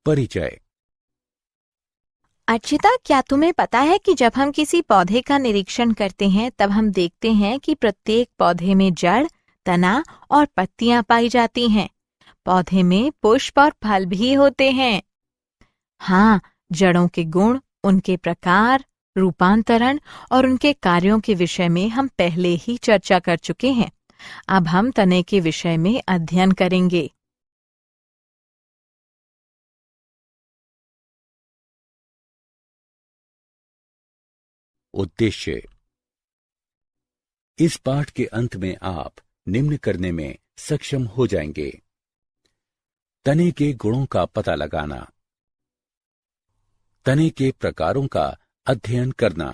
परिचय। अर्चिता, क्या तुम्हें पता है कि जब हम किसी पौधे का निरीक्षण करते हैं तब हम देखते हैं कि प्रत्येक पौधे में जड़, तना और पत्तियां पाई जाती हैं। पौधे में पुष्प और फल भी होते हैं। हाँ, जड़ों के गुण, उनके प्रकार, रूपांतरण और उनके कार्यों के विषय में हम पहले ही चर्चा कर चुके हैं। अब हम तने के विषय में अध्ययन करेंगे। उद्देश्य। इस पाठ के अंत में आप निम्न करने में सक्षम हो जाएंगे: तने के गुणों का पता लगाना, तने के प्रकारों का अध्ययन करना,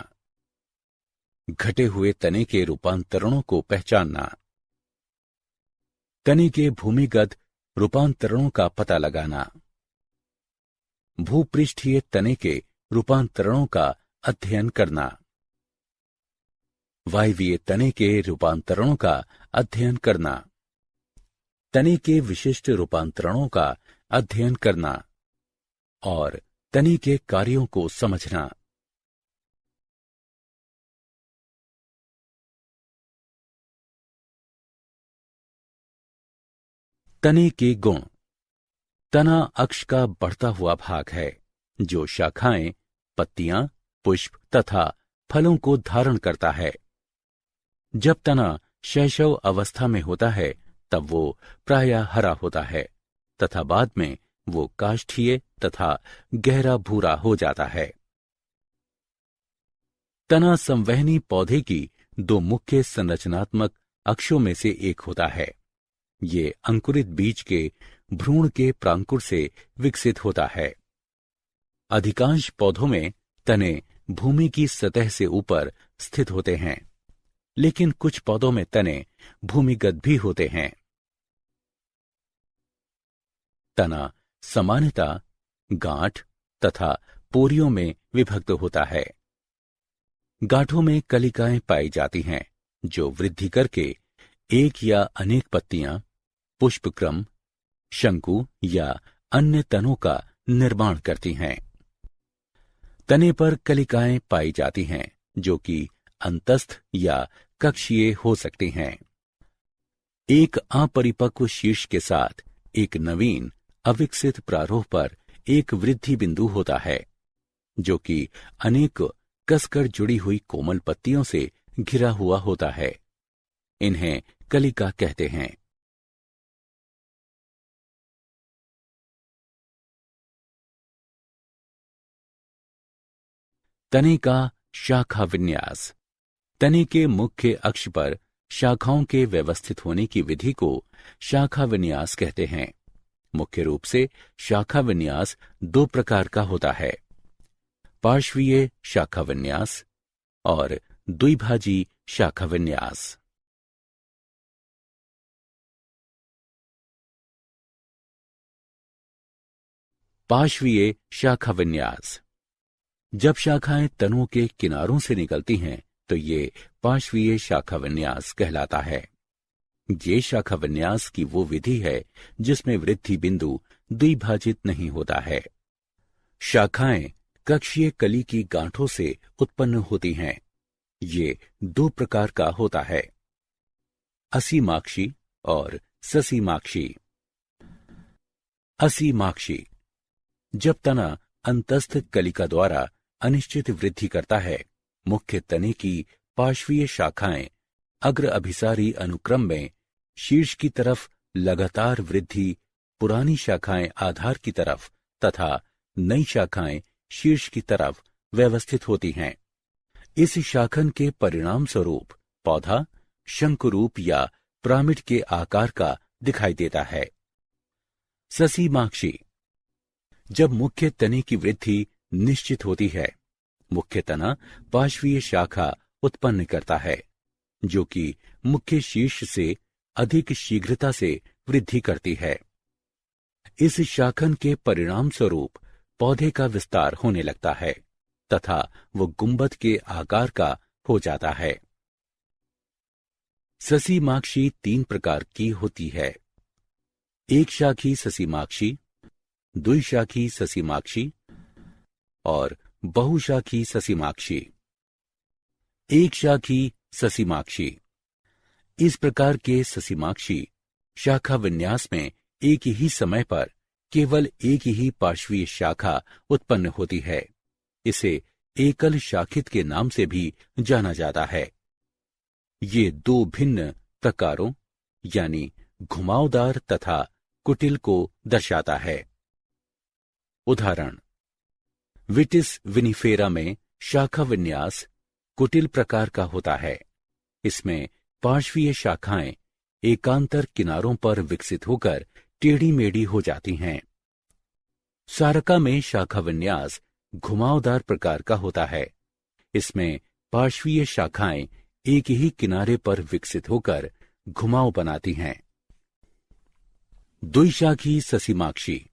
घटे हुए तने के रूपांतरणों को पहचानना, तने के भूमिगत रूपांतरणों का पता लगाना, भूपृष्ठीय तने के रूपांतरणों का अध्ययन करना, वायवीय तने के रूपांतरणों का अध्ययन करना, तने के विशिष्ट रूपांतरणों का अध्ययन करना और तने के कार्यों को समझना। तने के गुण। तना अक्ष का बढ़ता हुआ भाग है जो शाखाएं, पत्तियां, पुष्प तथा फलों को धारण करता है। जब तना शैशव अवस्था में होता है तब वो प्रायः हरा होता है तथा बाद में वो काष्ठीय तथा गहरा भूरा हो जाता है। तना संवहनी पौधे की दो मुख्य संरचनात्मक अक्षों में से एक होता है। ये अंकुरित बीज के भ्रूण के प्रांकुर से विकसित होता है। अधिकांश पौधों में तने भूमि की सतह से ऊपर स्थित होते हैं, लेकिन कुछ पौधों में तने भूमिगत भी होते हैं। तना सामान्यतः गांठ तथा पोरियों में विभक्त होता है। गांठों में कलिकाएं पाई जाती हैं जो वृद्धि करके एक या अनेक पत्तियां, पुष्पक्रम, शंकु या अन्य तनों का निर्माण करती हैं। तने पर कलिकाएं पाई जाती हैं जो कि अंतस्थ या कक्षीय हो सकती हैं। एक अपरिपक्व शीर्ष के साथ एक नवीन अविकसित प्रारूप पर एक वृद्धि बिंदु होता है जो कि अनेक कसकर जुड़ी हुई कोमल पत्तियों से घिरा हुआ होता है। इन्हें कलिका कहते हैं। तने का शाखा विन्यास। तने के मुख्य अक्ष पर शाखाओं के व्यवस्थित होने की विधि को शाखा विन्यास कहते हैं। मुख्य रूप से शाखा विन्यास दो प्रकार का होता है: पार्श्वीय शाखा विन्यास और द्विभाजी शाखा विन्यास। पार्श्वीय शाखा विन्यास। जब शाखाएं तनों के किनारों से निकलती हैं तो ये पार्श्वीय शाखा विन्यास कहलाता है। ये शाखा विन्यास की वो विधि है जिसमें वृद्धि बिंदु द्विभाजित नहीं होता है। शाखाएं कक्षीय कली की गांठों से उत्पन्न होती हैं। ये दो प्रकार का होता है: असीमाक्षी और ससीमाक्षी। असीमाक्षी। जब तना अंतस्थ कलिका द्वारा अनिश्चित वृद्धि करता है, मुख्य तने की पार्श्वीय शाखाएं अग्र अभिसारी अनुक्रम में शीर्ष की तरफ लगातार वृद्धि, पुरानी शाखाएं आधार की तरफ तथा नई शाखाएं शीर्ष की तरफ व्यवस्थित होती हैं। इस शाखन के परिणाम स्वरूप पौधा शंकुरूप या पिरामिड के आकार का दिखाई देता है। ससीमाक्षी। जब मुख्य तने की वृद्धि निश्चित होती है, मुख्य तना पार्श्वीय शाखा उत्पन्न करता है जो कि मुख्य शीर्ष से अधिक शीघ्रता से वृद्धि करती है। इस शाखन के परिणाम स्वरूप पौधे का विस्तार होने लगता है तथा वो गुंबद के आकार का हो जाता है। ससीमाक्षी तीन प्रकार की होती है: एक शाखी ससीमाक्षी, द्विशाखी ससीमाक्षी और बहुशाखी ससीमाक्षी। एक शाखी ससीमाक्षी। इस प्रकार के ससीमाक्षी शाखा विन्यास में एक ही समय पर केवल एक ही पार्श्वीय शाखा उत्पन्न होती है। इसे एकल शाखित के नाम से भी जाना जाता है। ये दो भिन्न प्रकारों यानी घुमावदार तथा कुटिल को दर्शाता है। उदाहरण, विटिस विनिफेरा में शाखा विन्यास कुटिल प्रकार का होता है। इसमें पार्श्वीय शाखाएं एकांतर किनारों पर विकसित होकर टेढ़ी मेढ़ी हो जाती हैं। सारका में शाखा विन्यास घुमावदार प्रकार का होता है। इसमें पार्श्वीय शाखाएं एक ही किनारे पर विकसित होकर घुमाव बनाती हैं। द्विशाखी ससीमाक्षी।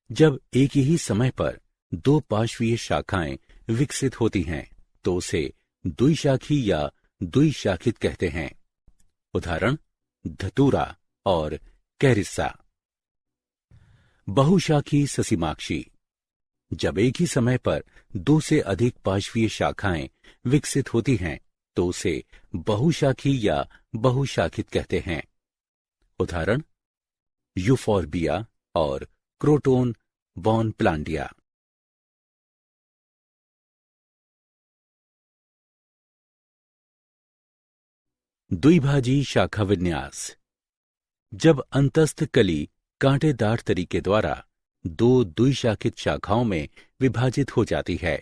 जब एक ही समय पर दो पार्श्वीय शाखाएं विकसित होती हैं तो उसे द्विशाखी या द्विशाखित कहते हैं। उदाहरण, धतूरा और कैरिस्सा। बहुशाखी ससीमाक्षी। जब एक ही समय पर दो से अधिक पार्श्वीय शाखाएं विकसित होती हैं तो उसे बहुशाखी या बहुशाखित कहते हैं। उदाहरण, यूफोर्बिया और क्रोटोन बॉनप्लांडिया। द्विभाजी शाखा विन्यास। जब अंतस्थ कली कांटेदार तरीके द्वारा दो द्विशाखित शाखाओं में विभाजित हो जाती है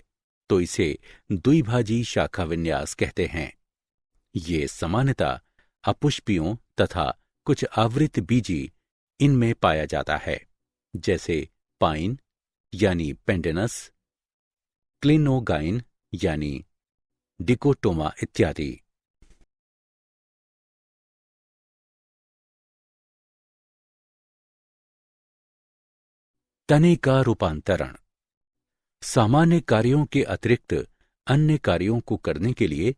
तो इसे द्विभाजी शाखा विन्यास कहते हैं। ये सामान्यतः अपुष्पियों तथा कुछ आवृत बीजी इनमें पाया जाता है, जैसे पाइन यानी पेंडेनस, क्लिनोगाइन यानी डिकोटोमा इत्यादि। तने का रूपांतरण। सामान्य कार्यों के अतिरिक्त अन्य कार्यों को करने के लिए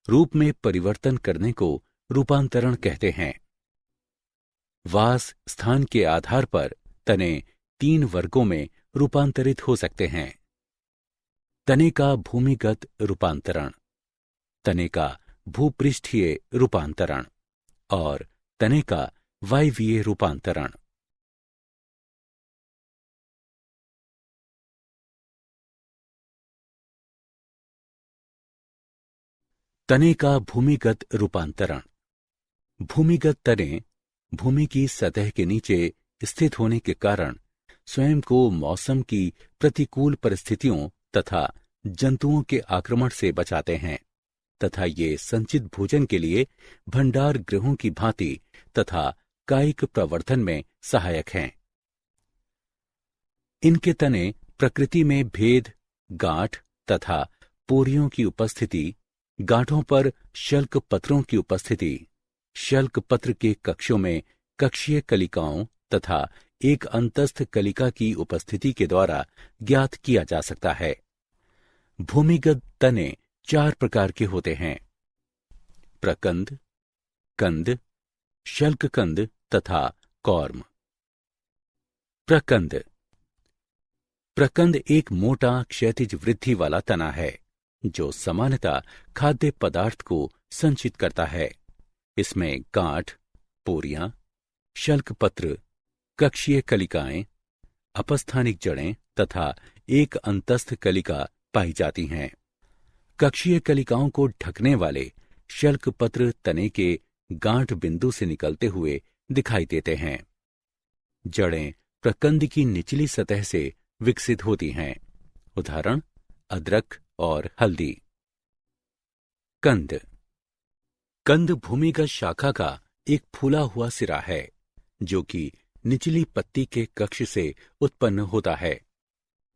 रूप में परिवर्तन करने को रूपांतरण कहते हैं। वास स्थान के आधार पर तने 3 वर्गों में रूपांतरित हो सकते हैं। तने का भूमिगत रूपांतरण, तने का भूपृष्ठीय रूपांतरण और तने का वायवीय रूपांतरण। तने का भूमिगत रूपांतरण। भूमिगत तने भूमि की सतह के नीचे स्थित होने के कारण स्वयं को मौसम की प्रतिकूल परिस्थितियों तथा जंतुओं के आक्रमण से बचाते हैं तथा ये संचित भोजन के लिए भंडार गृहों की भांति तथा कायिक प्रवर्धन में सहायक हैं। इनके तने प्रकृति में भेद, गांठ तथा पोरियों की उपस्थिति, गांठों पर शल्क पत्रों की उपस्थिति, शल्क पत्र के कक्षों में कक्षीय कलिकाओं तथा एक अंतस्थ कलिका की उपस्थिति के द्वारा ज्ञात किया जा सकता है। भूमिगत तने 4 प्रकार के होते हैं: प्रकंद, कंद, शल्ककंद तथा कौर्म। प्रकंद। प्रकंद एक मोटा क्षैतिज वृद्धि वाला तना है जो सामान्यतः खाद्य पदार्थ को संचित करता है। इसमें गांठ, पोरियां, शल्कपत्र, कक्षीय कलिकाएं, अपस्थानिक जड़ें तथा एक अंतस्थ कलिका पाई जाती हैं। कक्षीय कलिकाओं को ढकने वाले शल्कपत्र तने के गांठ बिंदु से निकलते हुए दिखाई देते हैं। जड़ें प्रकंद की निचली सतह से विकसित होती हैं। उदाहरण, अदरक और हल्दी। कंद। कंद भूमिगत शाखा का एक फूला हुआ सिरा है जो कि निचली पत्ती के कक्ष से उत्पन्न होता है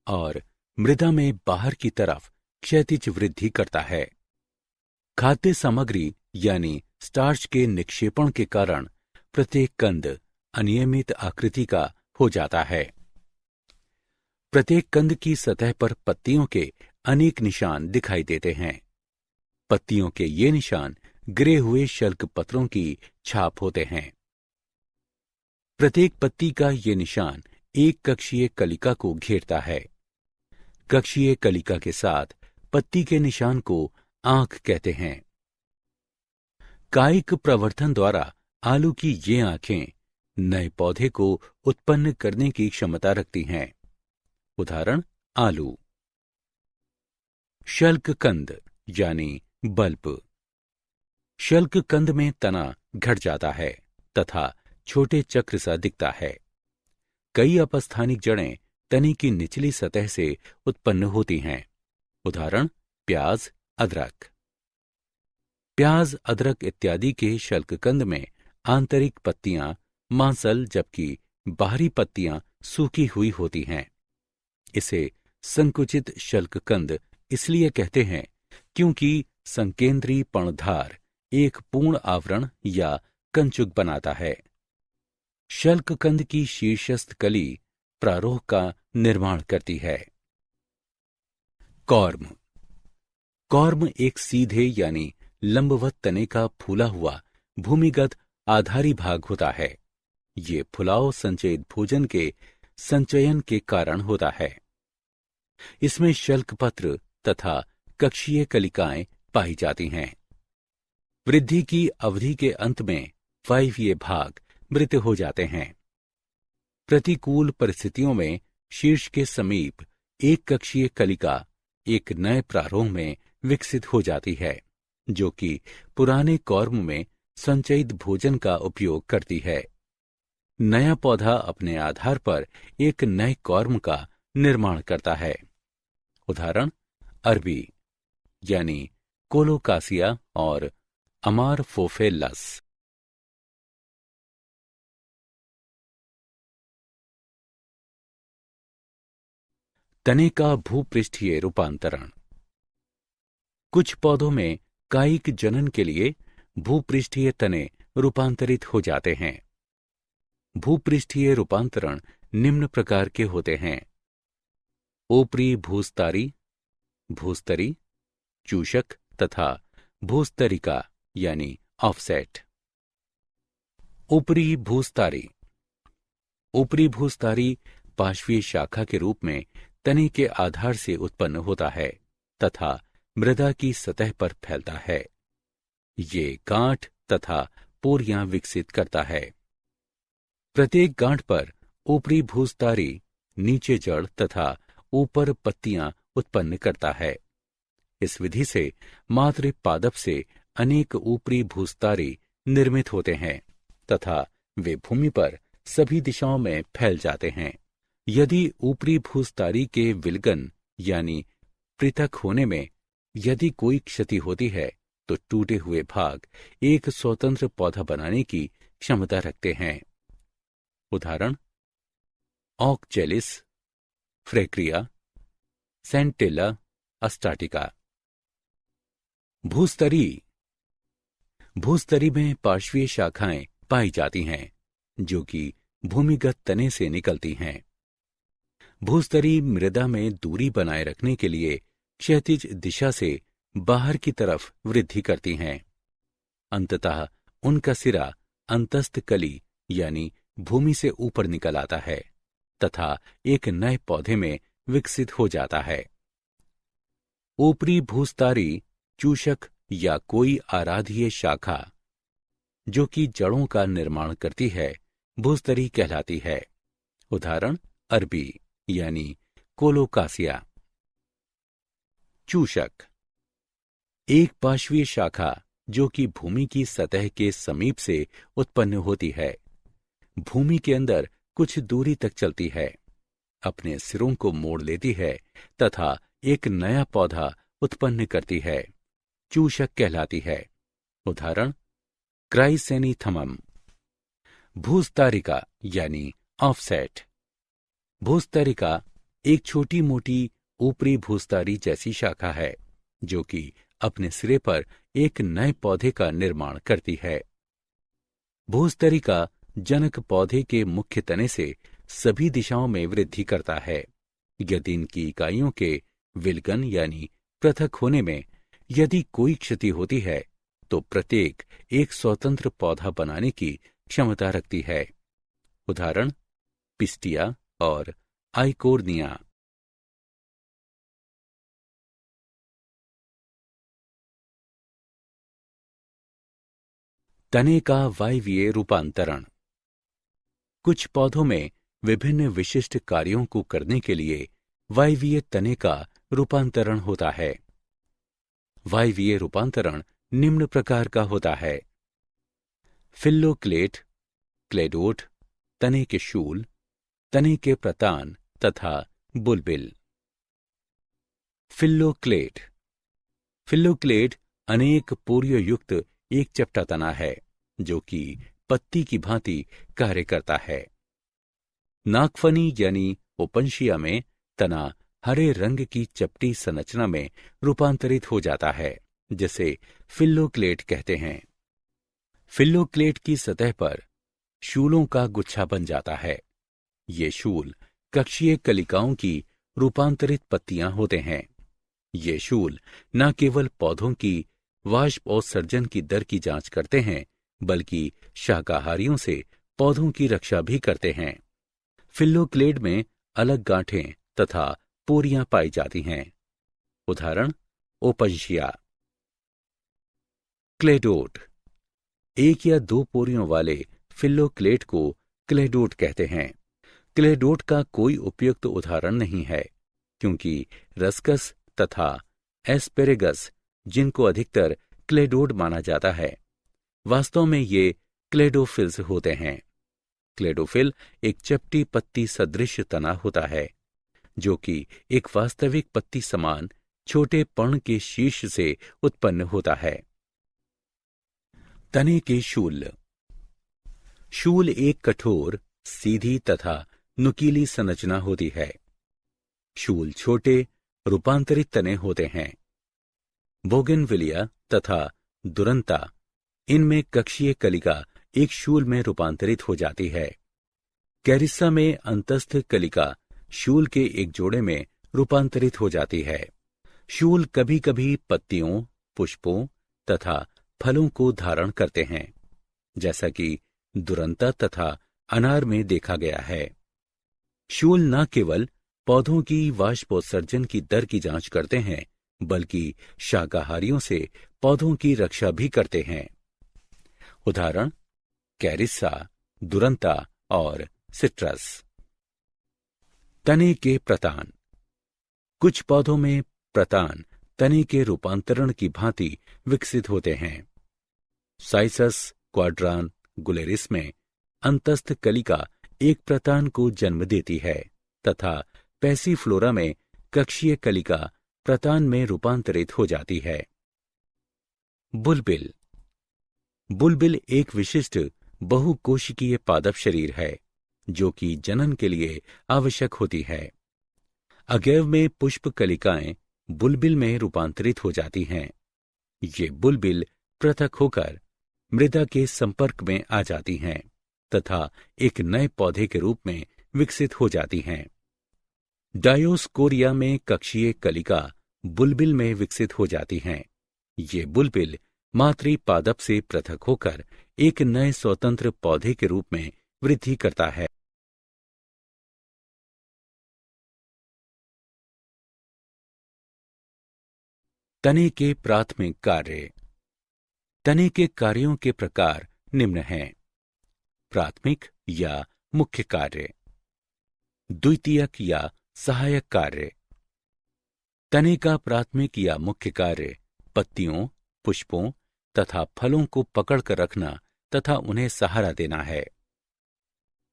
और मृदा में बाहर की तरफ क्षैतिज वृद्धि करता है। खाद्य सामग्री यानी स्टार्च के निक्षेपण के कारण प्रत्येक कंद अनियमित आकृति का हो जाता है। प्रत्येक कंद की सतह पर पत्तियों के अनेक निशान दिखाई देते हैं। पत्तियों के ये निशान गिरे हुए शल्क पत्रों की छाप होते हैं। प्रत्येक पत्ती का ये निशान एक कक्षीय कलिका को घेरता है। कक्षीय कलिका के साथ पत्ती के निशान को आंख कहते हैं। कायिक प्रवर्धन द्वारा आलू की ये आंखें नए पौधे को उत्पन्न करने की क्षमता रखती हैं। उदाहरण आलू। शल्ककंद यानी बल्ब। शल्ककंद में तना घट जाता है तथा छोटे चक्र सा दिखता है। कई अपस्थानिक जड़ें तने की निचली सतह से उत्पन्न होती हैं। उदाहरण प्याज, अदरक। प्याज, अदरक इत्यादि के शल्ककंद में आंतरिक पत्तियां मांसल जबकि बाहरी पत्तियां सूखी हुई होती हैं। इसे संकुचित शल्ककंद इसलिए कहते हैं क्योंकि संकेंद्री पर्णधार एक पूर्ण आवरण या कंचुक बनाता है। शल्ककंद की शीर्षस्थ कली प्रारोह का निर्माण करती है। कॉर्म। कॉर्म एक सीधे यानी लंबवत तने का फूला हुआ भूमिगत आधारी भाग होता है। ये फुलाव संचयित भोजन के संचयन के कारण होता है। इसमें शल्कपत्र तथा कक्षीय कलिकाएं पाई जाती हैं। वृद्धि की अवधि के अंत में वायवीय भाग मृत हो जाते हैं। प्रतिकूल परिस्थितियों में शीर्ष के समीप एक कक्षीय कलिका एक नए प्रारोह में विकसित हो जाती है, जो कि पुराने कॉर्म में संचयित भोजन का उपयोग करती है। नया पौधा अपने आधार पर एक नए कॉर्म का निर्माण करता है। उदाहरण अरबी यानी कोलोकासिया और अमारफोफेलस। तने का भूपृष्ठीय रूपांतरण। कुछ पौधों में कायिक जनन के लिए भूपृष्ठीय तने रूपांतरित हो जाते हैं। भूपृष्ठीय रूपांतरण निम्न प्रकार के होते हैं: ऊपरी भूस्तरी, भूस्तरी, चूषक तथा भूस्तरिका यानी ऑफसेट। ऊपरी भूस्तरी। ऊपरी भूस्तरी पार्श्वीय शाखा के रूप में तने के आधार से उत्पन्न होता है तथा मृदा की सतह पर फैलता है। ये गांठ तथा पोरियां विकसित करता है। प्रत्येक गांठ पर ऊपरी भूस्तरी नीचे जड़ तथा ऊपर पत्तियां उत्पन्न करता है। इस विधि से मात्र पादप से अनेक ऊपरी भूस्तरी निर्मित होते हैं तथा वे भूमि पर सभी दिशाओं में फैल जाते हैं। यदि ऊपरी भूस्तरी के विलगन यानी पृथक होने में यदि कोई क्षति होती है तो टूटे हुए भाग एक स्वतंत्र पौधा बनाने की क्षमता रखते हैं। उदाहरण ऑक्जेलिस, फ्रेक्रिया, सेंटेला अस्टाटिका। भूस्तरी। भूस्तरी में पार्श्वीय शाखाएं पाई जाती हैं जो कि भूमिगत तने से निकलती हैं। भूस्तरी मृदा में दूरी बनाए रखने के लिए क्षैतिज दिशा से बाहर की तरफ वृद्धि करती हैं। अंततः उनका सिरा अंतस्थ कली यानी भूमि से ऊपर निकल आता है तथा एक नए पौधे में विकसित हो जाता है। ऊपरी भूस्तरी चूषक या कोई आराध्य शाखा जो कि जड़ों का निर्माण करती है भूस्तरी कहलाती है। उदाहरण अरबी यानी कोलोकासिया। चूषक। एक पार्श्वीय शाखा जो कि भूमि की सतह के समीप से उत्पन्न होती है। भूमि के अंदर कुछ दूरी तक चलती है, अपने सिरों को मोड़ लेती है तथा एक नया पौधा उत्पन्न करती है। चूषक कहलाती है। उदाहरण क्राइसेनीथमम। भूस्तरिका यानी ऑफसेट। भूस्तरिका एक छोटी मोटी ऊपरी भूस्तरी जैसी शाखा है जो कि अपने सिरे पर एक नए पौधे का निर्माण करती है। भूस्तरिका जनक पौधे के मुख्य तने से सभी दिशाओं में वृद्धि करता है। यदि इनकी इकाइयों के विलगन यानी पृथक होने में यदि कोई क्षति होती है तो प्रत्येक एक स्वतंत्र पौधा बनाने की क्षमता रखती है। उदाहरण पिस्टिया, और आइकोर्निया। तने का वायवीय रूपांतरण। कुछ पौधों में विभिन्न विशिष्ट कार्यों को करने के लिए वायवीय तने का रूपांतरण होता है। वायवीय रूपांतरण निम्न प्रकार का होता है: फिल्लोक्लेट, क्लेडोट, तने के शूल, तने के प्रतान तथा बुलबिल। फिल्लोक्लेट। फिल्लोक्लेट अनेक पोरियोयुक्त एक चपटा तना है जो कि पत्ती की भांति कार्य करता है। नागफनी यानी ओपनशिया में तना हरे रंग की चपटी संरचना में रूपांतरित हो जाता है, जिसे फिल्लोक्लेट कहते हैं। फिल्लोक्लेट की सतह पर शूलों का गुच्छा बन जाता है। ये शूल कक्षीय कलिकाओं की रूपांतरित पत्तियां होते हैं। ये शूल न केवल पौधों की वाष्पोत्सर्जन की दर की जांच करते हैं, बल्कि शाकाहारियों से पौधों की रक्षा भी करते हैं। फिल्लोक्लेट में अलग गांठें तथा पोरियां पाई जाती हैं। उदाहरण: ओपनशिया। क्लेडोट। एक या दो पोरियों वाले फिल्लोक्लेट को क्लेडोट कहते हैं। क्लेडोट का कोई उपयुक्त उदाहरण नहीं है, क्योंकि रस्कस तथा एस्पेरेगस, जिनको अधिकतर क्लेडोट माना जाता है, वास्तव में ये क्लेडोफिल्स होते हैं। क्लेडोफिल एक चपटी पत्ती सदृश तना होता है, जो कि एक वास्तविक पत्ती समान छोटे पर्ण के शीर्ष से उत्पन्न होता है। तने के शूल। शूल एक कठोर, सीधी तथा नुकीली संरचना होती है। शूल छोटे, रूपांतरित तने होते हैं। बोगेनविलिया तथा दुरंता, इनमें कक्षीय कलिका एक शूल में रूपांतरित हो जाती है। कैरिसा में अंतस्थ कलिका शूल के एक जोड़े में रूपांतरित हो जाती है। शूल कभी कभी पत्तियों, पुष्पों तथा फलों को धारण करते हैं, जैसा कि दुरंता तथा अनार में देखा गया है। शूल न केवल पौधों की वाष्पोत्सर्जन की दर की जांच करते हैं, बल्कि शाकाहारियों से पौधों की रक्षा भी करते हैं। उदाहरण: कैरिसा, दुरंता और सिट्रस। तने के प्रतान। कुछ पौधों में प्रतान तने के रूपांतरण की भांति विकसित होते हैं। साइसस क्वाड्रान गुलेरिस में अंतस्थ कलिका एक प्रतान को जन्म देती है तथा पैसीफ्लोरा में कक्षीय कलिका प्रतान में रूपांतरित हो जाती है। बुलबिल। बुलबिल एक विशिष्ट बहुकोशिकीय पादप शरीर है, जो कि जनन के लिए आवश्यक होती है। अगैव में पुष्प कलिकाएं बुलबिल में रूपांतरित हो जाती हैं। ये बुलबिल पृथक होकर मृदा के संपर्क में आ जाती हैं तथा एक नए पौधे के रूप में विकसित हो जाती हैं। डायोस्कोरिया में कक्षीय कलिका बुलबिल में विकसित हो जाती हैं। ये बुलबिल मातृ पादप से पृथक होकर एक नए स्वतंत्र पौधे के रूप में वृद्धि करता है। तने के प्राथमिक कार्य। तने के कार्यों के प्रकार निम्न हैं: प्राथमिक या मुख्य कार्य, द्वितीयक या सहायक कार्य। तने का प्राथमिक या मुख्य कार्य पत्तियों, पुष्पों तथा फलों को पकड़कर रखना तथा उन्हें सहारा देना है।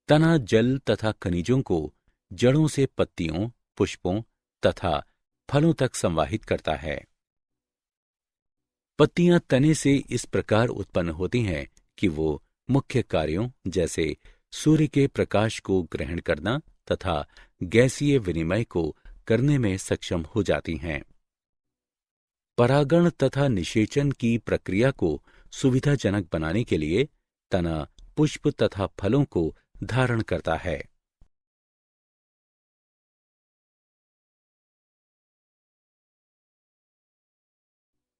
तना जल तथा खनिजों को जड़ों से पत्तियों, पुष्पों तथा फलों तक संवाहित करता है। पत्तियां तने से इस प्रकार उत्पन्न होती हैं कि वो मुख्य कार्यों जैसे सूर्य के प्रकाश को ग्रहण करना तथा गैसीय विनिमय को करने में सक्षम हो जाती हैं। परागण तथा निषेचन की प्रक्रिया को सुविधाजनक बनाने के लिए तना पुष्प तथा फलों को धारण करता है।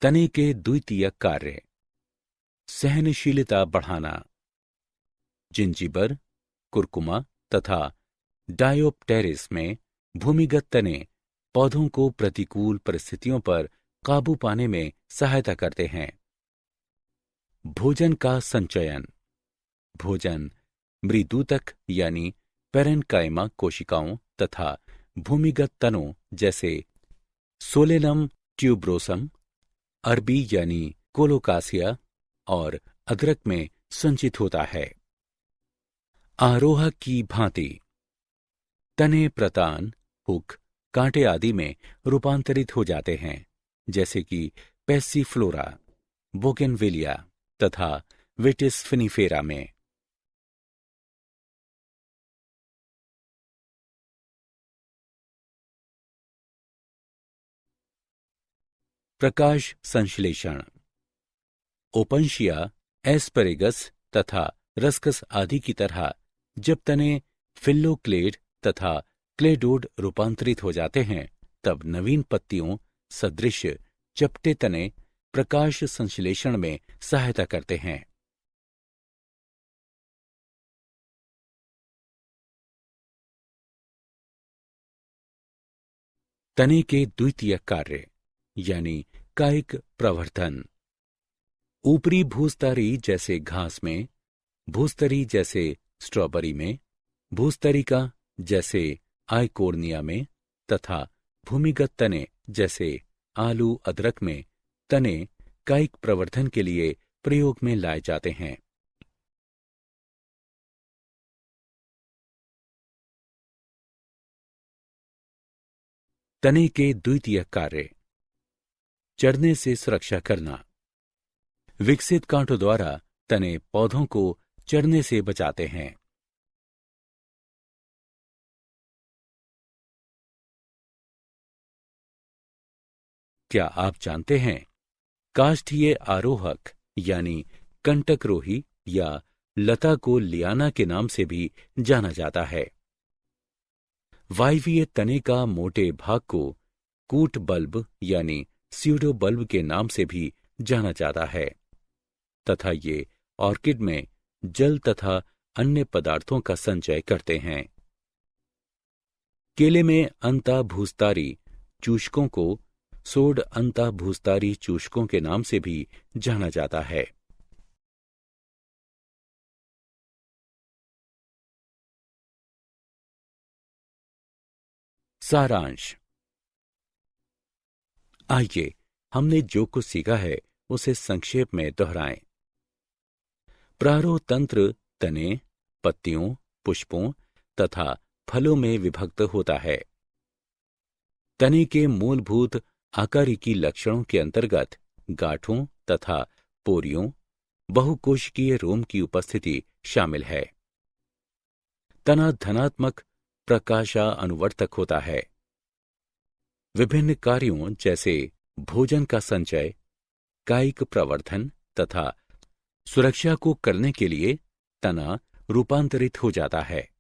तने के द्वितीयक कार्य: सहनशीलता बढ़ाना। जिंजीबर, कुरकुमा तथा डायोप्टेरिस में भूमिगत तने पौधों को प्रतिकूल परिस्थितियों पर काबू पाने में सहायता करते हैं। भोजन का संचयन। भोजन मृदूतक यानी पेरेन्काइमा कोशिकाओं तथा भूमिगत तनों जैसे सोलेनम ट्यूब्रोसम, अरबी यानी कोलोकासिया और अदरक में संचित होता है। आरोहक की भांति तने प्रतान, हुक, कांटे आदि में रूपांतरित हो जाते हैं, जैसे कि पैसिफ्लोरा, बोगेनविलिया तथा विटिस फिनिफेरा में। प्रकाश संश्लेषण। ओपनशिया, एस्परेगस तथा रस्कस आदि की तरह जब तने फिल्लोक्लेड तथा क्लेडोड रूपांतरित हो जाते हैं, तब नवीन पत्तियों सदृश चपटे तने प्रकाश संश्लेषण में सहायता करते हैं। तने के द्वितीयक कार्य यानी कायिक प्रवर्धन। ऊपरी भूस्तरी जैसे घास में, भूस्तरी जैसे स्ट्रॉबेरी में, भूस्तरिका जैसे आइकोर्निया में तथा भूमिगत तने जैसे आलू अदरक में तने कायिक प्रवर्धन के लिए प्रयोग में लाए जाते हैं। तने के द्वितीयक कार्य। चढ़ने से सुरक्षा करना। विकसित कांटों द्वारा तने पौधों को चढ़ने से बचाते हैं। क्या आप जानते हैं काष्ठीय आरोहक यानी कंटकरोही या लता को लियाना के नाम से भी जाना जाता है। वायवीय तने का मोटे भाग को कूट बल्ब यानी स्यूडो बल्ब के नाम से भी जाना जाता है तथा ये ऑर्किड में जल तथा अन्य पदार्थों का संचय करते हैं। केले में अंतःभूस्तारी चूषकों को सोड अंतःभूस्तारी चूषकों के नाम से भी जाना जाता है। सारांश। आइए हमने जो कुछ सीखा है उसे संक्षेप में दोहराएं। प्रारोह तंत्र तने, पत्तियों, पुष्पों तथा फलों में विभक्त होता है। तने के मूलभूत आकारिकी लक्षणों के अंतर्गत गांठों तथा पोरियों, बहुकोशिकीय रोम की उपस्थिति शामिल है। तना धनात्मक प्रकाशा अनुवर्तक होता है। विभिन्न कार्यों जैसे भोजन का संचय, कायिक प्रवर्धन तथा सुरक्षा को करने के लिए तना रूपांतरित हो जाता है।